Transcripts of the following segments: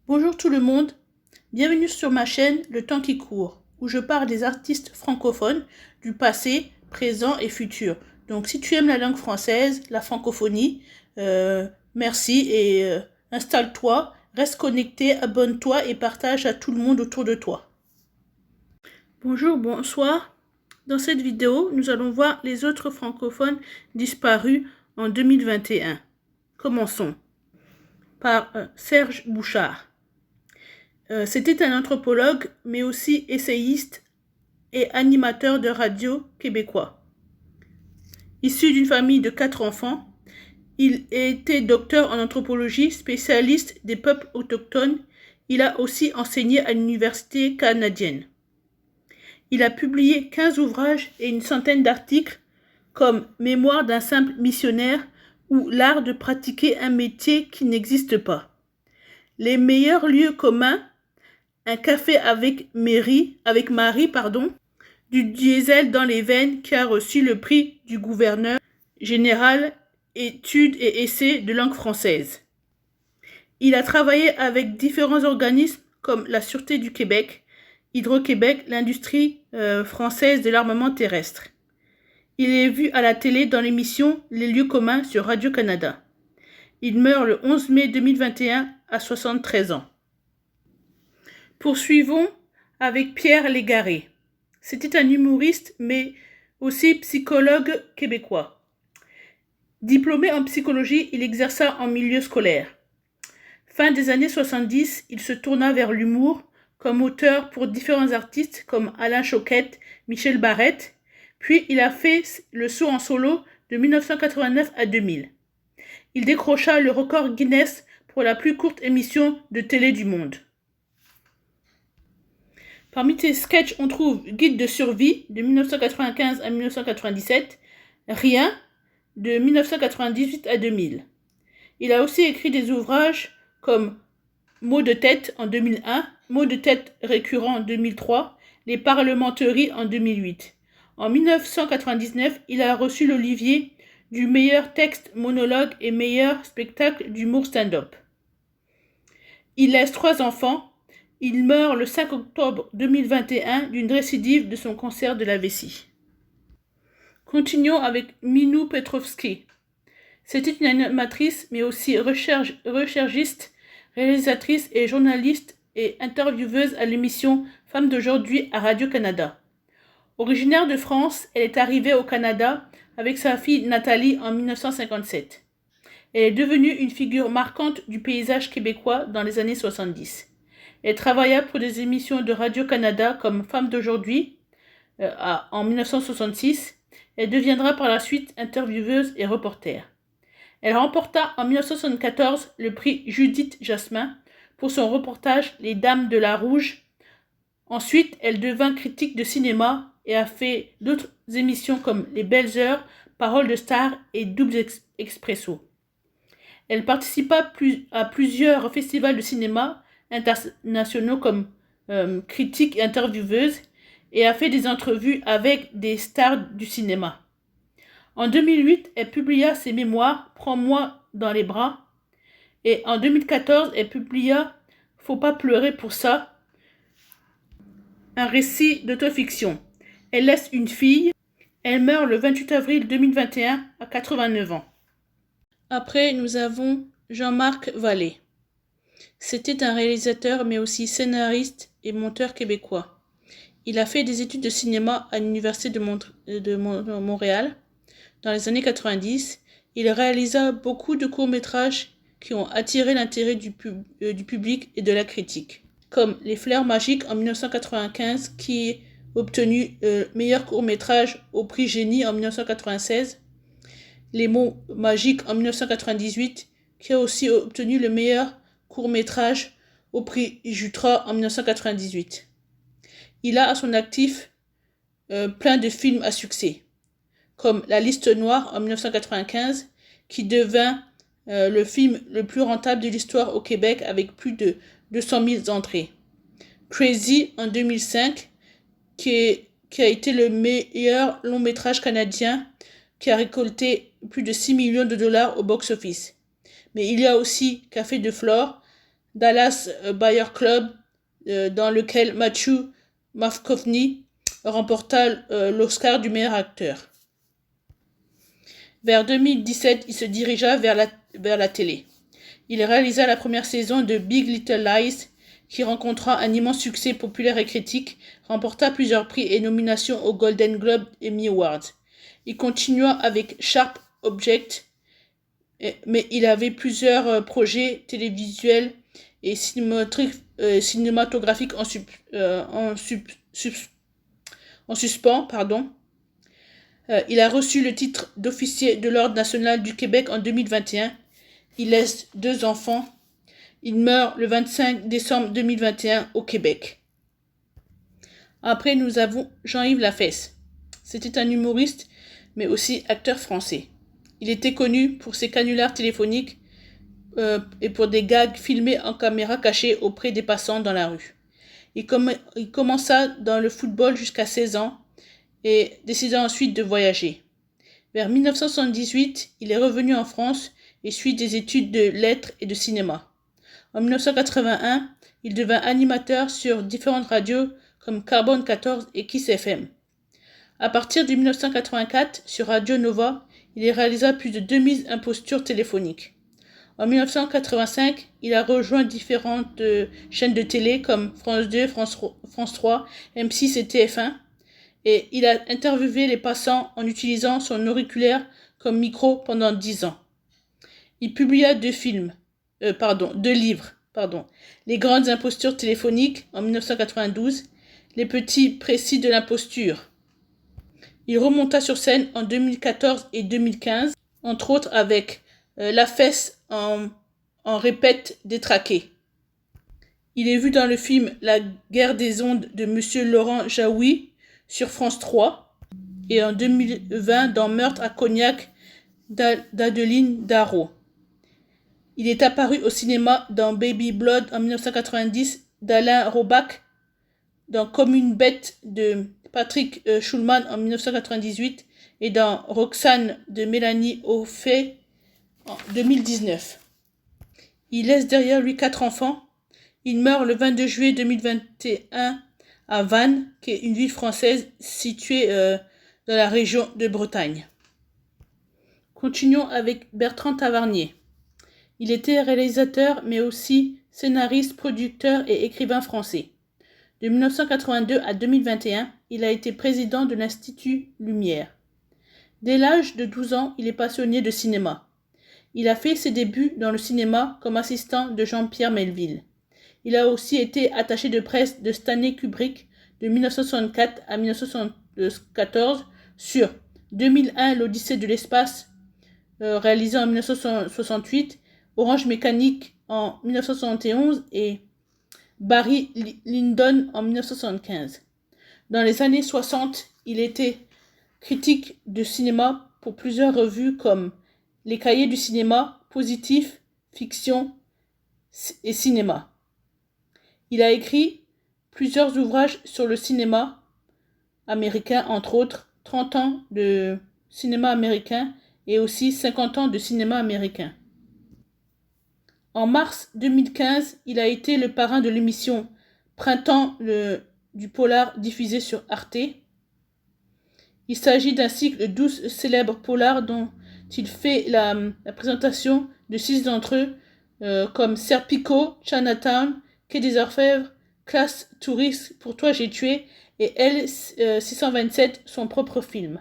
Bonjour tout le monde, bienvenue sur ma chaîne Le Temps qui court, où je parle des artistes francophones du passé, présent et futur. Donc si tu aimes la langue française, la francophonie, merci et installe-toi, reste connecté, abonne-toi et partage à tout le monde autour de toi. Bonjour, bonsoir. Dans cette vidéo, nous allons voir les autres francophones disparus en 2021. Commençons par Serge Bouchard. C'était un anthropologue, mais aussi essayiste et animateur de radio québécois. Issu d'une famille de 4 enfants, il était docteur en anthropologie, spécialiste des peuples autochtones. Il a aussi enseigné à l'université canadienne. Il a publié 15 ouvrages et une centaine d'articles comme Mémoire d'un simple missionnaire ou L'art de pratiquer un métier qui n'existe pas. Les meilleurs lieux communs, un café avec Marie, du diesel dans les veines qui a reçu le prix du gouverneur général études et essais de langue française. Il a travaillé avec différents organismes comme la Sûreté du Québec, Hydro-Québec, l'industrie française de l'armement terrestre. Il est vu à la télé dans l'émission Les lieux communs sur Radio-Canada. Il meurt le 11 mai 2021 à 73 ans. Poursuivons avec Pierre Légaré. C'était un humoriste, mais aussi psychologue québécois. Diplômé en psychologie, il exerça en milieu scolaire. Fin des années 70, il se tourna vers l'humour comme auteur pour différents artistes comme Alain Choquette, Michel Barrette, puis il a fait le saut en solo de 1989 à 2000. Il décrocha le record Guinness pour la plus courte émission de télé du monde. Parmi ses sketchs, on trouve Guide de survie de 1995 à 1997, Rien de 1998 à 2000. Il a aussi écrit des ouvrages comme Mots de tête en 2001, Mots de tête récurrents en 2003, Les parlementeries en 2008. En 1999, il a reçu l'Olivier du meilleur texte monologue et meilleur spectacle d'humour stand-up. Il laisse 3 enfants. Il meurt le 5 octobre 2021 d'une récidive de son cancer de la vessie. Continuons avec Minou Petrovski. C'était une animatrice, mais aussi recherchiste, réalisatrice et journaliste et intervieweuse à l'émission Femmes d'aujourd'hui à Radio-Canada. Originaire de France, elle est arrivée au Canada avec sa fille Nathalie en 1957. Elle est devenue une figure marquante du paysage québécois dans les années 70. Elle travailla pour des émissions de Radio-Canada comme Femmes d'aujourd'hui en 1966. Elle deviendra par la suite intervieweuse et reporter. Elle remporta en 1974 le prix Judith Jasmin pour son reportage Les Dames de la Rouge. Ensuite, elle devint critique de cinéma et a fait d'autres émissions comme Les Belles Heures, Paroles de Star et Double Expresso. Elle participa à plusieurs festivals de cinéma internationaux comme critique et intervieweuse et a fait des entrevues avec des stars du cinéma. En 2008, elle publia ses mémoires Prends-moi dans les bras et en 2014, elle publia Faut pas pleurer pour ça, un récit d'autofiction. Elle laisse une fille. Elle meurt le 28 avril 2021 à 89 ans. Après, nous avons Jean-Marc Vallée. C'était un réalisateur, mais aussi scénariste et monteur québécois. Il a fait des études de cinéma à l'Université de Montréal. Dans les années 90, il réalisa beaucoup de courts-métrages qui ont attiré l'intérêt du public et de la critique, comme Les Fleurs magiques en 1995, qui a obtenu meilleur court-métrage au prix Génie en 1996, Les mots magiques en 1998, qui a aussi obtenu le meilleur court-métrage au prix Jutra en 1998. Il a à son actif plein de films à succès, comme La Liste Noire en 1995, qui devint le film le plus rentable de l'histoire au Québec avec plus de 200 000 entrées. Crazy en 2005, qui a été le meilleur long-métrage canadien, qui a récolté plus de 6 millions de dollars au box-office. Mais il y a aussi Café de Flore, Dallas Buyer Club, dans lequel Matthew McConaughey remporta l'Oscar du meilleur acteur. Vers 2017, il se dirigea vers la télé. Il réalisa la première saison de Big Little Lies, qui rencontra un immense succès populaire et critique, remporta plusieurs prix et nominations aux Golden Globe et Emmy Awards. Il continua avec Sharp Object, mais il avait plusieurs projets télévisuels et cinématographiques en suspens. Il a reçu le titre d'officier de l'Ordre national du Québec en 2021. Il laisse 2 enfants. Il meurt le 25 décembre 2021 au Québec. Après, nous avons Jean-Yves Lafesse. C'était un humoriste, mais aussi acteur français. Il était connu pour ses canulars téléphoniques et pour des gags filmés en caméra cachée auprès des passants dans la rue. Il commença dans le football jusqu'à 16 ans et décida ensuite de voyager. Vers 1978, il est revenu en France et suit des études de lettres et de cinéma. En 1981, il devint animateur sur différentes radios comme Carbone 14 et Kiss FM. À partir de 1984, sur Radio Nova, il réalisa plus de 2000 impostures téléphoniques. En 1985, il a rejoint différentes chaînes de télé comme France 2, France 3, M6 et TF1, et il a interviewé les passants en utilisant son auriculaire comme micro pendant 10 ans. Il publia 2 livres. Les grandes impostures téléphoniques en 1992, Les petits précis de l'imposture. Il remonta sur scène en 2014 et 2015, entre autres avec Lafesse en répète détraqué. Il est vu dans le film La guerre des ondes de Monsieur Laurent Jaoui sur France 3 et en 2020 dans Meurtre à Cognac d'Adeline Darrow. Il est apparu au cinéma dans Baby Blood en 1990 d'Alain Robach, dans Comme une bête de Patrick Schulman en 1998 et dans Roxane de Mélanie Offet en 2019. Il laisse derrière lui 4 enfants. Il meurt le 22 juillet 2021 à Vannes, qui est une ville française située dans la région de Bretagne. Continuons avec Bertrand Tavernier. Il était réalisateur, mais aussi scénariste, producteur et écrivain français. De 1982 à 2021, il a été président de l'Institut Lumière. Dès l'âge de 12 ans, il est passionné de cinéma. Il a fait ses débuts dans le cinéma comme assistant de Jean-Pierre Melville. Il a aussi été attaché de presse de Stanley Kubrick de 1964 à 1974 sur 2001 l'Odyssée de l'espace, réalisé en 1968, Orange Mécanique en 1971 et Barry Lyndon en 1975. Dans les années 60, il était critique de cinéma pour plusieurs revues comme Les Cahiers du cinéma, Positif, Fiction et Cinéma. Il a écrit plusieurs ouvrages sur le cinéma américain, entre autres 30 ans de cinéma américain et aussi 50 ans de cinéma américain. En mars 2015, il a été le parrain de l'émission Printemps du polar diffusé sur Arte. Il s'agit d'un cycle de 12 célèbres polars dont il fait la présentation de 6 d'entre eux, comme Serpico, Chinatown, Quai des Orfèvres, Classe Touriste, Pour toi j'ai tué et L627, son propre film.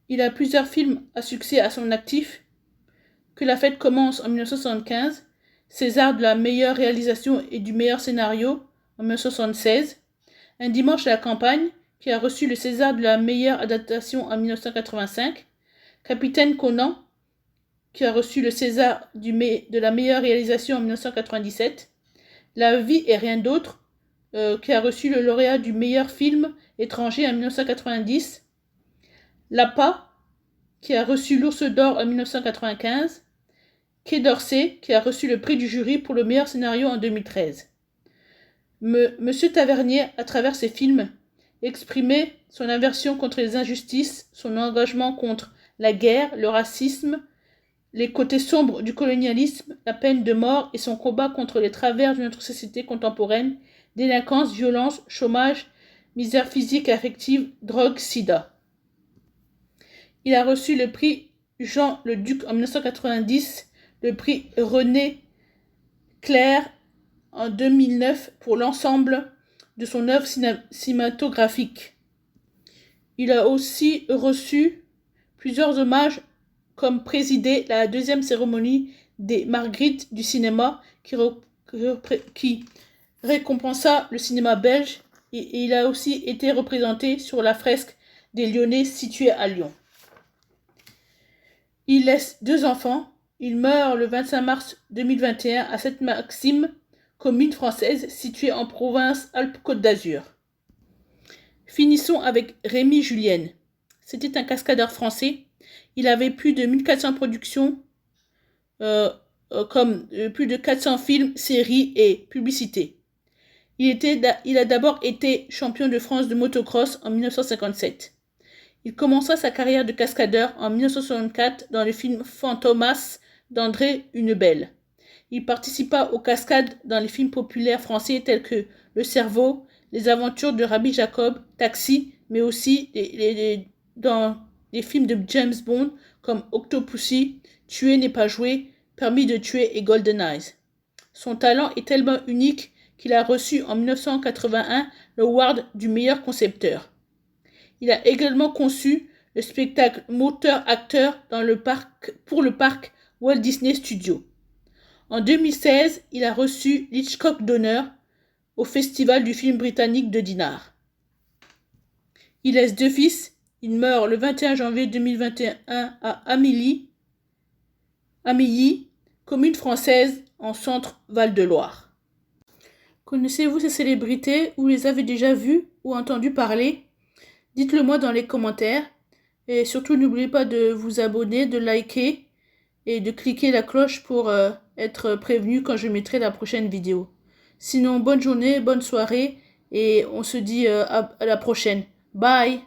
Il a plusieurs films à succès à son actif. Que la fête commence en 1975, César de la meilleure réalisation et du meilleur scénario en 1976, Un dimanche à la campagne, qui a reçu le César de la meilleure adaptation en 1985, Capitaine Conan, qui a reçu le César de la meilleure réalisation en 1997, La vie et rien d'autre, qui a reçu le lauréat du meilleur film étranger en 1990, L'Appât, qui a reçu l'Ours d'or en 1995, Quai d'Orsay, qui a reçu le prix du jury pour le meilleur scénario en 2013. Monsieur Tavernier, à travers ses films, exprimait son aversion contre les injustices, son engagement contre la guerre, le racisme les côtés sombres du colonialisme, la peine de mort et son combat contre les travers de notre société contemporaine, délinquance, violence, chômage, misère physique et affective, drogue, sida. Il a reçu le prix Jean-le-Duc en 1990, le prix René Clair en 2009 pour l'ensemble de son œuvre cinématographique. Il a aussi reçu plusieurs hommages comme présidé la deuxième cérémonie des Marguerites du cinéma qui récompensa le cinéma belge et il a aussi été représenté sur la fresque des Lyonnais située à Lyon. Il laisse 2 enfants. Il meurt le 25 mars 2021 à Sainte-Maxime, commune française située en province Alpes-Côte d'Azur. Finissons avec Rémi Julienne. C'était un cascadeur français. Il avait plus de 1400 productions, plus de 400 films, séries et publicités. Il a d'abord été champion de France de motocross en 1957. Il commença sa carrière de cascadeur en 1964 dans le film Fantomas d'André Hunebelle. Il participa aux cascades dans les films populaires français tels que Le Cerveau, Les Aventures de Rabbi Jacob, Taxi, mais aussi dans des films de James Bond comme Octopussy, Tuer n'est pas joué, Permis de tuer et Golden Eyes. Son talent est tellement unique qu'il a reçu en 1981 l'award du meilleur concepteur. Il a également conçu le spectacle moteur-acteur pour le parc Walt Disney Studios. En 2016, il a reçu l'Hitchcock d'honneur au Festival du film britannique de Dinard. Il laisse 2 fils. Il meurt le 21 janvier 2021 à Amilly, commune française en centre Val-de-Loire. Connaissez-vous ces célébrités ou les avez déjà vues ou entendu parler? Dites-le moi dans les commentaires. Et surtout, n'oubliez pas de vous abonner, de liker et de cliquer la cloche pour être prévenu quand je mettrai la prochaine vidéo. Sinon, bonne journée, bonne soirée et on se dit à la prochaine. Bye!